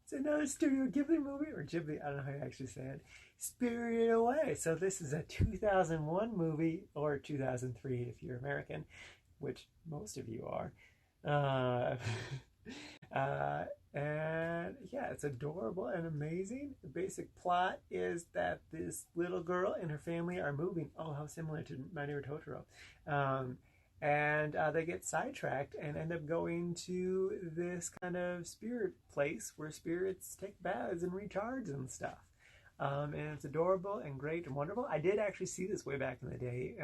It's another Studio Ghibli movie, or Ghibli, I don't know how you actually say it. Spirited Away. So this is a 2001 movie, or 2003 if you're American, which most of you are. Uh, and yeah, it's adorable and amazing. The basic plot is that this little girl and her family are moving. Oh, how similar to My Neighbor Totoro. Um, and they get sidetracked and end up going to this kind of spirit place where spirits take baths and recharge and stuff. And it's adorable and great and wonderful. I did actually see this way back in the day,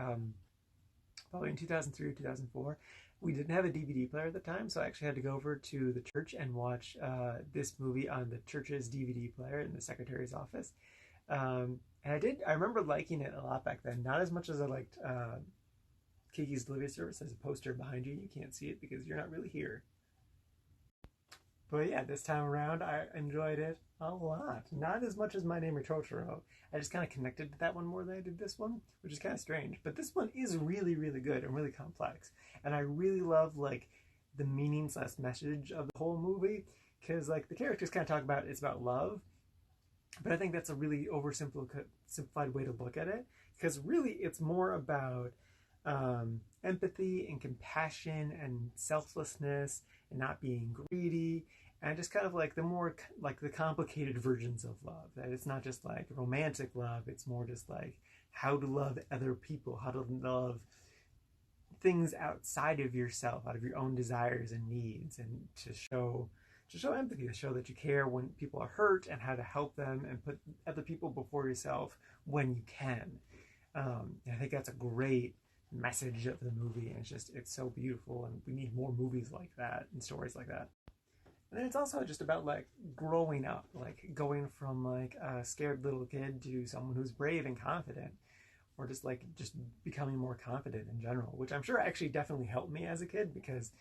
probably in 2003 or 2004. We didn't have a DVD player at the time, so I actually had to go over to the church and watch this movie on the church's DVD player in the secretary's office. And I remember liking it a lot back then. Not as much as I liked Kiki's Delivery Service. Has a poster behind you. You can't see it because you're not really here. But yeah, this time around, I enjoyed it a lot. Not as much as My Neighbor Totoro. I just kind of connected to that one more than I did this one, which is kind of strange. But this one is really, really good and really complex. And I really love, like, the meaning / message of the whole movie. Because, like, the characters kind of talk about it's about love. But I think that's a really oversimplified way to look at it. Because really, it's more about empathy and compassion and selflessness and not being greedy, and just kind of like the more like the complicated versions of love, that it's not just like romantic love, it's more just like how to love other people, how to love things outside of yourself, out of your own desires and needs, and to show empathy, to show that you care when people are hurt, and how to help them and put other people before yourself when you can. And I think that's a great message of the movie, and it's so beautiful, and we need more movies like that and stories like that. And then it's also just about like growing up, like going from like a scared little kid to someone who's brave and confident, or just becoming more confident in general, which I'm sure actually definitely helped me as a kid, because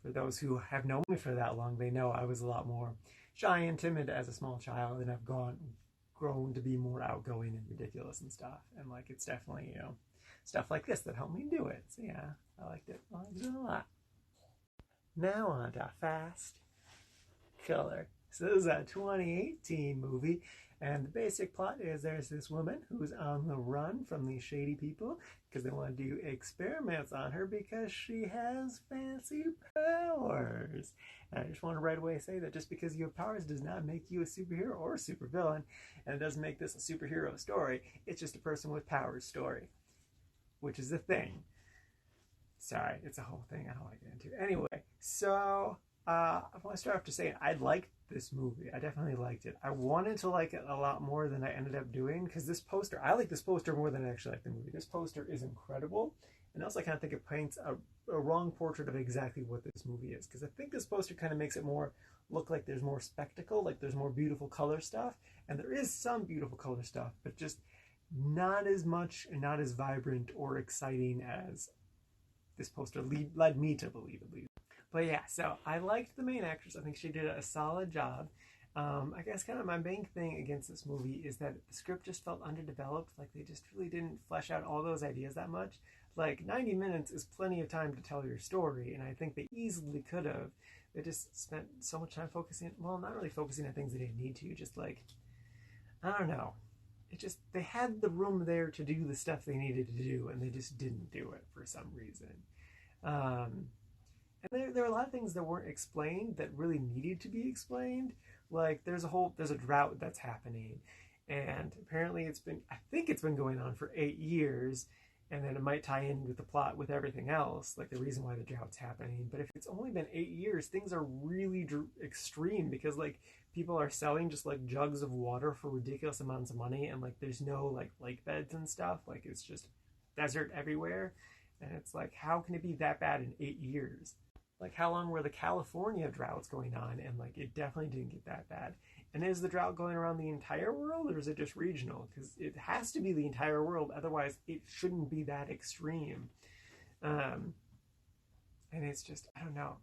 for those who have known me for that long, they know I was a lot more shy and timid as a small child, and I've grown to be more outgoing and ridiculous and stuff. And like it's definitely, stuff like this that helped me do it. So yeah, I liked it. I liked it a lot. Now on to Fast Killer. So this is a 2018 movie, and the basic plot is there's this woman who's on the run from these shady people because they want to do experiments on her because she has fancy powers. And I just want to right away say that just because you have powers does not make you a superhero or a supervillain, and it doesn't make this a superhero story. It's just a person with powers story, which is a thing. Sorry, it's a whole thing I don't want to get into. Anyway, so I want to start off to saying I liked this movie. I definitely liked it. I wanted to like it a lot more than I ended up doing, because I like this poster more than I actually like the movie. This poster is incredible, and also I kind of think it paints a wrong portrait of exactly what this movie is, because I think this poster kind of makes it more look like there's more spectacle, like there's more beautiful color stuff, and there is some beautiful color stuff, but just not as much and not as vibrant or exciting as this poster led me to believe, at least. But yeah, so I liked the main actress. I think she did a solid job. I guess kind of my main thing against this movie is that the script just felt underdeveloped. Like they just really didn't flesh out all those ideas that much. Like 90 minutes is plenty of time to tell your story, and I think they easily could have. They just spent so much time not really focusing on things they didn't need to. Just like, I don't know. They had the room there to do the stuff they needed to do, and they just didn't do it for some reason. And there are a lot of things that weren't explained that really needed to be explained. Like there's a drought that's happening, and apparently I think it's been going on for 8 years, and then it might tie in with the plot with everything else, like the reason why the drought's happening. But if it's only been 8 years, things are really extreme, because like people are selling just like jugs of water for ridiculous amounts of money, and like there's no like lake beds and stuff. Like it's just desert everywhere, and it's like, how can it be that bad in 8 years? Like, how long were the California droughts going on? And like, it definitely didn't get that bad. And is the drought going around the entire world, or is it just regional? Because it has to be the entire world, otherwise it shouldn't be that extreme. And it's just, I don't know.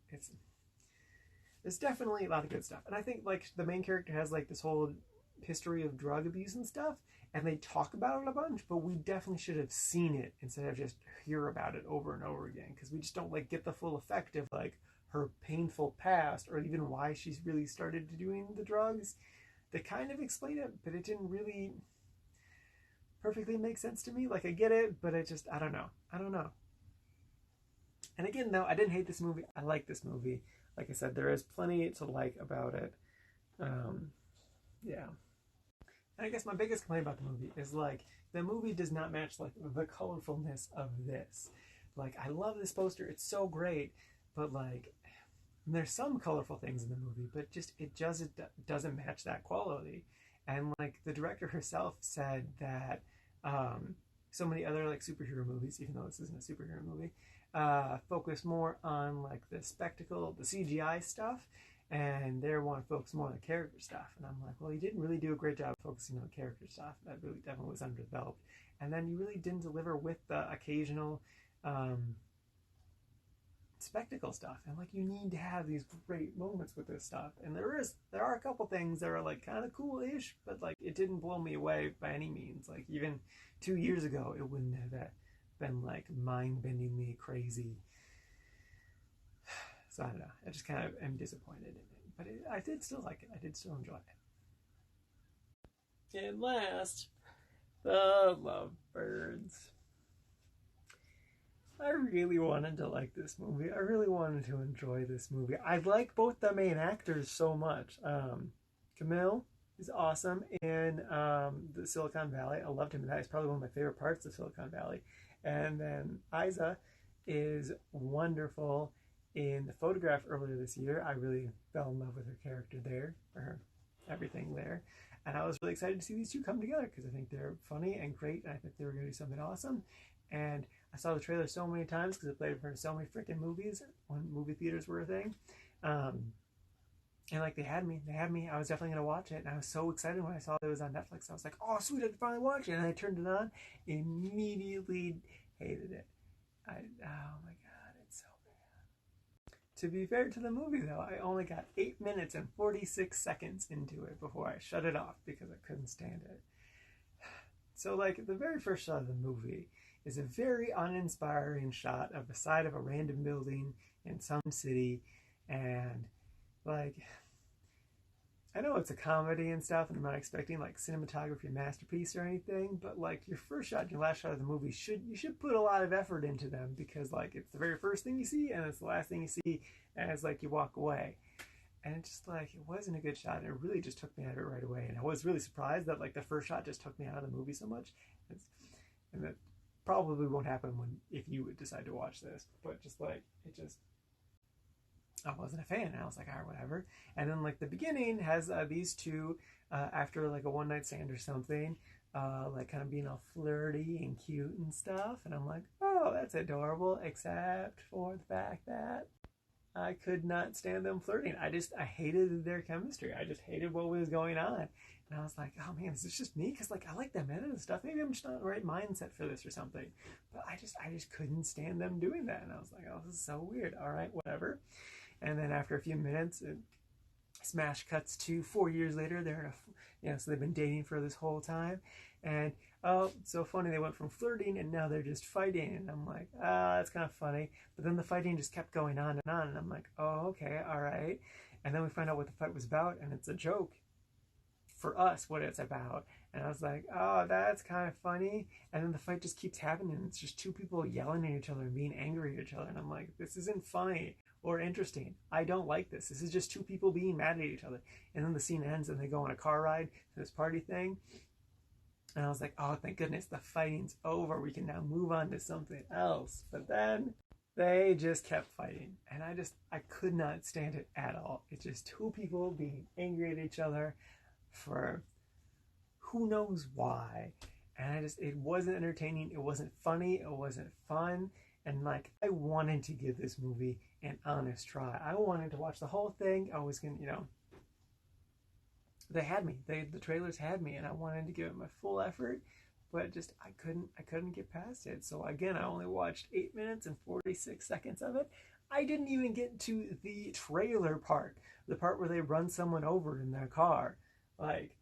There's definitely a lot of good stuff. And I think like the main character has like this whole history of drug abuse and stuff, and they talk about it a bunch, but we definitely should have seen it instead of just hear about it over and over again, because we just don't like get the full effect of like her painful past, or even why she's really started doing the drugs. They kind of explain it, but it didn't really perfectly make sense to me. Like, I get it, but I don't know. I don't know. And again, though, I didn't hate this movie. I like this movie. Like I said, there is plenty to like about it. Yeah. And I guess my biggest complaint about the movie is like the movie does not match like the colorfulness of this. Like, I love this poster; it's so great, but like there's some colorful things in the movie, but just it doesn't match that quality. And like the director herself said that so many other like superhero movies, even though this isn't a superhero movie, focus more on like the spectacle, the CGI stuff, and they want to focus more on the character stuff. And I'm like, well, you didn't really do a great job focusing on the character stuff. That really definitely was underdeveloped. And then you really didn't deliver with the occasional spectacle stuff. And like, you need to have these great moments with this stuff. And there are a couple things that are like kind of cool-ish, but like it didn't blow me away by any means. Like even 2 years ago, it wouldn't have been like mind-bendingly crazy. So I don't know. I just kind of am disappointed in it, but I did still like it. I did still enjoy it. And last, the Lovebirds. I really wanted to like this movie. I really wanted to enjoy this movie. I like both the main actors so much. Camille is awesome in the Silicon Valley. I loved him in that. He's probably one of my favorite parts of Silicon Valley. And then Isa is wonderful in The Photograph earlier this year. I really fell in love with her character there, or her everything there. And I was really excited to see these two come together because I think they're funny and great, and I think they were going to do something awesome. And I saw the trailer so many times because it played in front of so many freaking movies when movie theaters were a thing. And like they had me. I was definitely going to watch it. And I was so excited when I saw that it was on Netflix. I was like, oh, sweet, I can finally watch it. And I turned it on, immediately hated it. Oh my God, it's so bad. To be fair to the movie, though, I only got 8 minutes and 46 seconds into it before I shut it off because I couldn't stand it. So, like, the very first shot of the movie is a very uninspiring shot of the side of a random building in some city. And, like, I know it's a comedy and stuff, and I'm not expecting, like, cinematography masterpiece or anything, but, like, your first shot and your last shot of the movie, you should put a lot of effort into them because, like, it's the very first thing you see, and it's the last thing you see, and it's like you walk away. And it's just like, it wasn't a good shot. And it really just took me out of it right away. And I was really surprised that like the first shot just took me out of the movie so much. And that probably won't happen if you would decide to watch this. But just like, I wasn't a fan. And I was like, all right, whatever. And then like the beginning has these two after like a one night stand or something, like kind of being all flirty and cute and stuff. And I'm like, oh, that's adorable, except for the fact that I could not stand them flirting. I hated their chemistry. I just hated what was going on. And I was like, oh man, is this just me? Because like I like them in and stuff. Maybe I'm just not in the right mindset for this or something. But I just couldn't stand them doing that. And I was like, oh, this is so weird. All right, whatever. And then after a few minutes, smash cuts to 4 years later. So they've been dating for this whole time. And oh, so funny, they went from flirting and now they're just fighting. And I'm like, that's kind of funny. But then the fighting just kept going on. And I'm like, oh, okay, all right. And then we find out what the fight was about, and it's a joke for us, what it's about. And I was like, oh, that's kind of funny. And then the fight just keeps happening. It's just two people yelling at each other and being angry at each other. And I'm like, this isn't funny or interesting. I don't like this. This is just two people being mad at each other. And then the scene ends and they go on a car ride to this party thing. And I was like, oh, thank goodness, the fighting's over. We can now move on to something else. But then they just kept fighting. And I could not stand it at all. It's just two people being angry at each other for who knows why. And it wasn't entertaining. It wasn't funny. It wasn't fun. And like, I wanted to give this movie an honest try. I wanted to watch the whole thing. I was going to, they had me. The trailers had me, and I wanted to give it my full effort, but just I couldn't get past it. So again, I only watched 8 minutes and 46 seconds of it. I didn't even get to the trailer part, the part where they run someone over in their car. Like,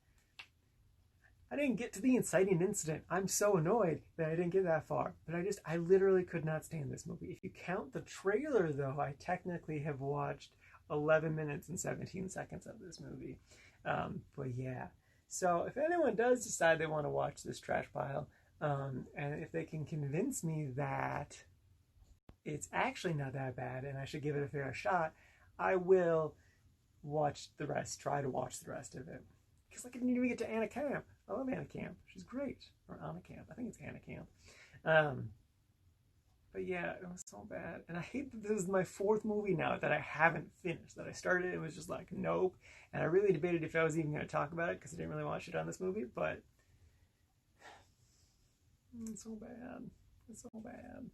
I didn't get to the inciting incident. I'm so annoyed that I didn't get that far. But I literally could not stand this movie. If you count the trailer, though, I technically have watched 11 minutes and 17 seconds of this movie. But yeah. So if anyone does decide they want to watch this trash pile, and if they can convince me that it's actually not that bad and I should give it a fair shot, I will watch the rest, try to watch the rest of it. Because I didn't even get to Anna Camp. I love Anna Camp. She's great. Or Anna Camp. I think it's Anna Camp. But yeah, it was so bad. And I hate that this is my fourth movie now that I haven't finished. That I started, it was just like, nope. And I really debated if I was even going to talk about it because I didn't really want to shit on this movie. But it's so bad. It's so bad.